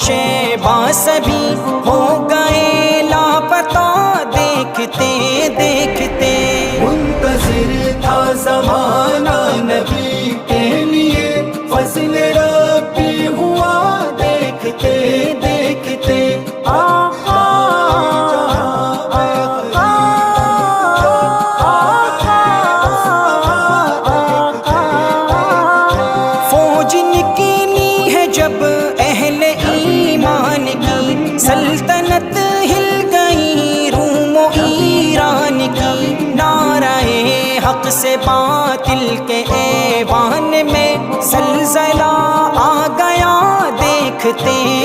شیبہ سبھی ہو گئے لاپتہ دیکھتے دیکھتے۔ منتظر تھا زمانہ نبی کے لیے، فضل ربی ہوا دیکھتے دیکھتے۔ فوج نکلی ہے جب اہل ایمان کی، سلطنت ہل گئی روم و ایران کی۔ نعرہ حق سے باطل کے ایوان میں زلزلہ آ گیا دیکھتے